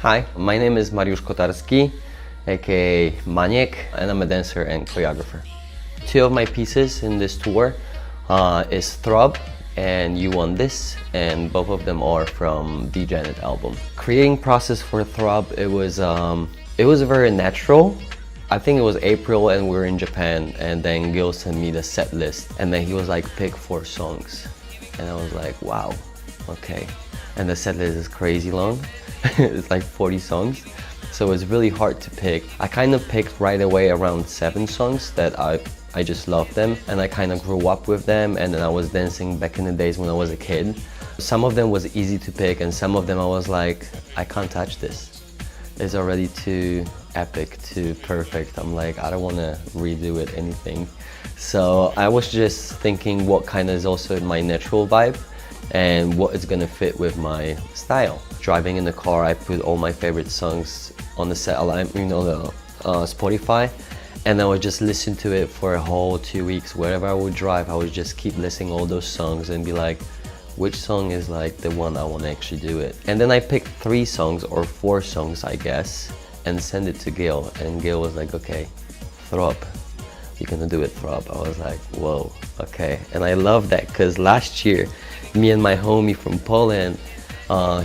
Hi, my name is Kotarski, aka Maniek, and I'm a dancer and choreographer. Two of my pieces in this tour is Throb and You Want This, and both of them are from the Janet album. Creating process for Throb, it was very natural. I think it was April and we were in Japan, and then Gil sent me the set list, and then he was like, pick 4 songs. And I was like, wow, okay. And the set list is crazy long. It's like 40 songs. So it's really hard to pick. I kind of picked right away around 7 songs that I just loved them, and I kind of grew up with them, and then I was dancing back in the days when I was a kid. Some of them was easy to pick, and some of them I was like, I can't touch this. It's already too epic, too perfect. I'm like, I don't want to redo it, anything. So I was just thinking what kind of is also my natural vibe and what is gonna fit with my style. Driving in the car, I put all my favorite songs on the satellite, the Spotify, and I would just listen to it for a whole 2 weeks. Wherever I would drive, I would just keep listening all those songs and be like, which song is like the one I want to actually do it. And then I picked 3 songs or 4 songs, I guess, and send it to Gil. And Gil was like, okay, Throb, you're gonna do it, Throb. I was like, whoa, okay. And I love that because last year, me and my homie from Poland,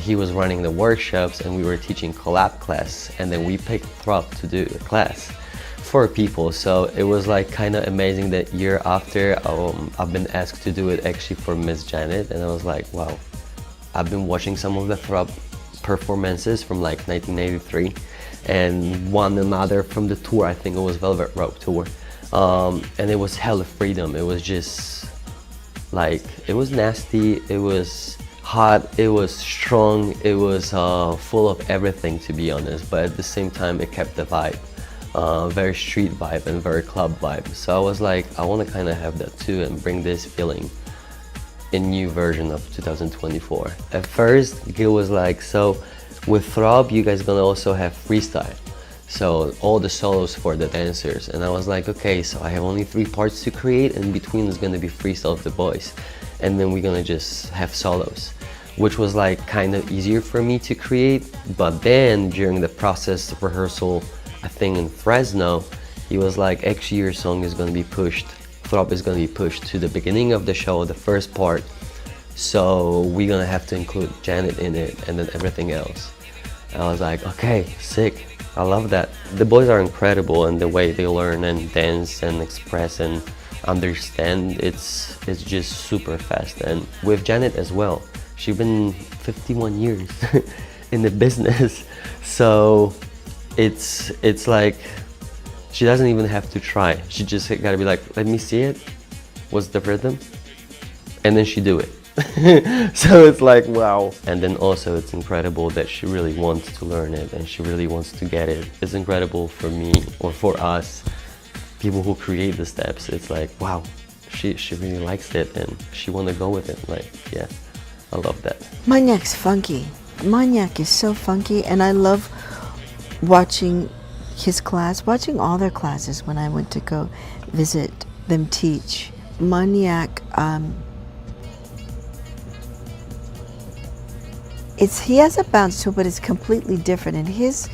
he was running the workshops and we were teaching collab class, and then we picked Throb to do the class for people. So it was like kind of amazing that year after I've been asked to do it actually for Miss Janet, and I was like, wow. I've been watching some of the Throb performances from like 1983 and one another from the tour. I think it was Velvet Rope tour, and it was hella freedom. It was just like, it was nasty, it was hot, it was strong, it was full of everything, to be honest, but at the same time it kept the vibe. Very street vibe and very club vibe. So I was like, I want to kind of have that too and bring this feeling in new version of 2024. At first, Gil was like, so with Throb, you guys gonna also have freestyle. So all the solos for the dancers. And I was like, okay, so I have only 3 parts to create, and between is gonna be freestyle of the boys. And then we're gonna just have solos, which was like kind of easier for me to create. But then during the process of rehearsal, I think in Fresno, he was like, actually your song is gonna be pushed, Throb is gonna be pushed to the beginning of the show, the first part. So we're gonna have to include Janet in it and then everything else. And I was like, okay, sick, I love that. The boys are incredible, and the way they learn and dance and express and understand, it's just super fast. And with Janet as well, she's been 51 years in the business. So it's like, she doesn't even have to try. She just gotta be like, let me see it, what's the rhythm? And then she do it. So it's like, wow. And then also it's incredible that she really wants to learn it and she really wants to get it. It's incredible for me, or for us, people who create the steps. It's like, wow, she really likes it and she wanna go with it. Like, yeah, I love that. Maniek's funky. Maniek is so funky, and I love watching his class, watching all their classes when I went to go visit them teach. Maniek, he has a bounce to it, but it's completely different, and his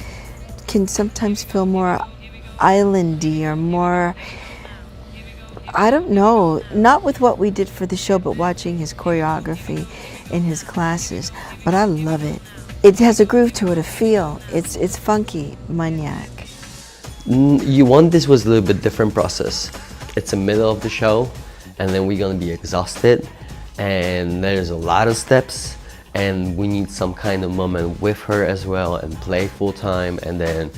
can sometimes feel more islandy or more, I don't know, not with what we did for the show, but watching his choreography in his classes. But I love it. It has a groove to it, a feel. It's funky, Maniek. You Want This was a little bit different process. It's the middle of the show, and then we're gonna be exhausted, and there's a lot of steps, and we need some kind of moment with her as well, and play full time, and then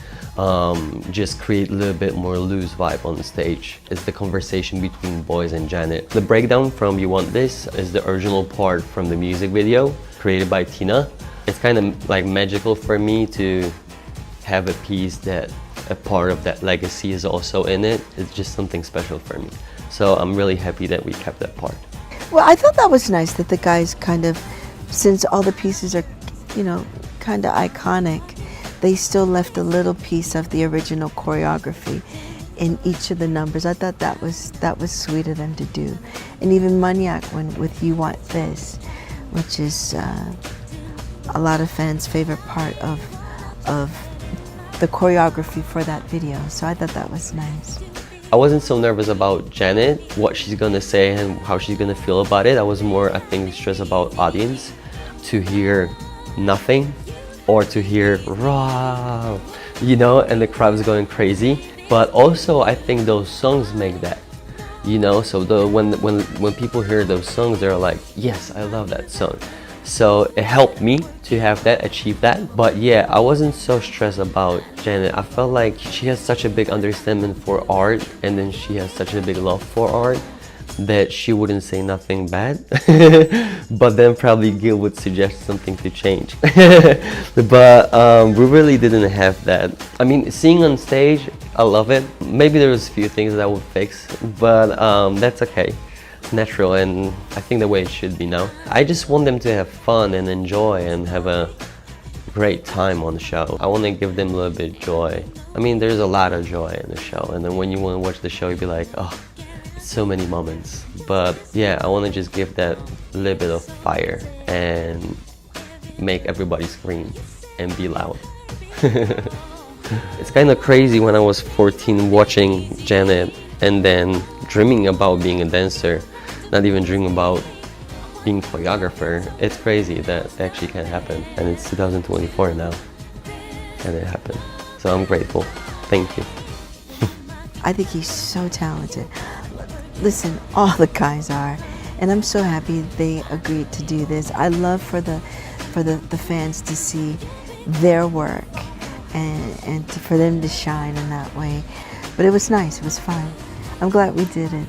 just create a little bit more loose vibe on the stage. It's the conversation between boys and Janet. The breakdown from You Want This is the original part from the music video created by Tina. It's kind of like magical for me to have a piece that a part of that legacy is also in it. It's just something special for me. So I'm really happy that we kept that part. Well, I thought that was nice that the guys kind of, since all the pieces are, kind of iconic, they still left a little piece of the original choreography in each of the numbers. I thought that was sweet of them to do. And even Maniek with You Want This, which is a lot of fans' favorite part of of the choreography for that video. So I thought that was nice. I wasn't so nervous about Janet, what she's gonna say and how she's gonna feel about it. I was more, I think, stressed about audience, to hear nothing or to hear raw, you know, and the crowd is going crazy. But also, I think those songs make that, you know. So when people hear those songs, they're like, yes, I love that song. So it helped me to have that, achieve that. But yeah, I wasn't so stressed about Janet. I felt like she has such a big understanding for art, and then she has such a big love for art, that she wouldn't say nothing bad. But then probably Gil would suggest something to change. But we really didn't have that. I mean, seeing on stage, I love it. Maybe there was a few things that I would fix, but that's okay. Natural, and I think the way it should be now. I just want them to have fun and enjoy and have a great time on the show. I want to give them a little bit of joy. I mean, there's a lot of joy in the show, and then when you want to watch the show, you'll be like, oh, it's so many moments. But yeah, I want to just give that little bit of fire and make everybody scream and be loud. It's kind of crazy when I was 14 watching Janet and then dreaming about being a dancer, not even dreaming about being a choreographer. It's crazy that actually can happen, and it's 2024 now and it happened. So I'm grateful. Thank you. I think he's so talented. Listen, all the guys are, and I'm so happy they agreed to do this. I love for the fans to see their work and for them to shine in that way. But it was nice, it was fun. I'm glad we did it.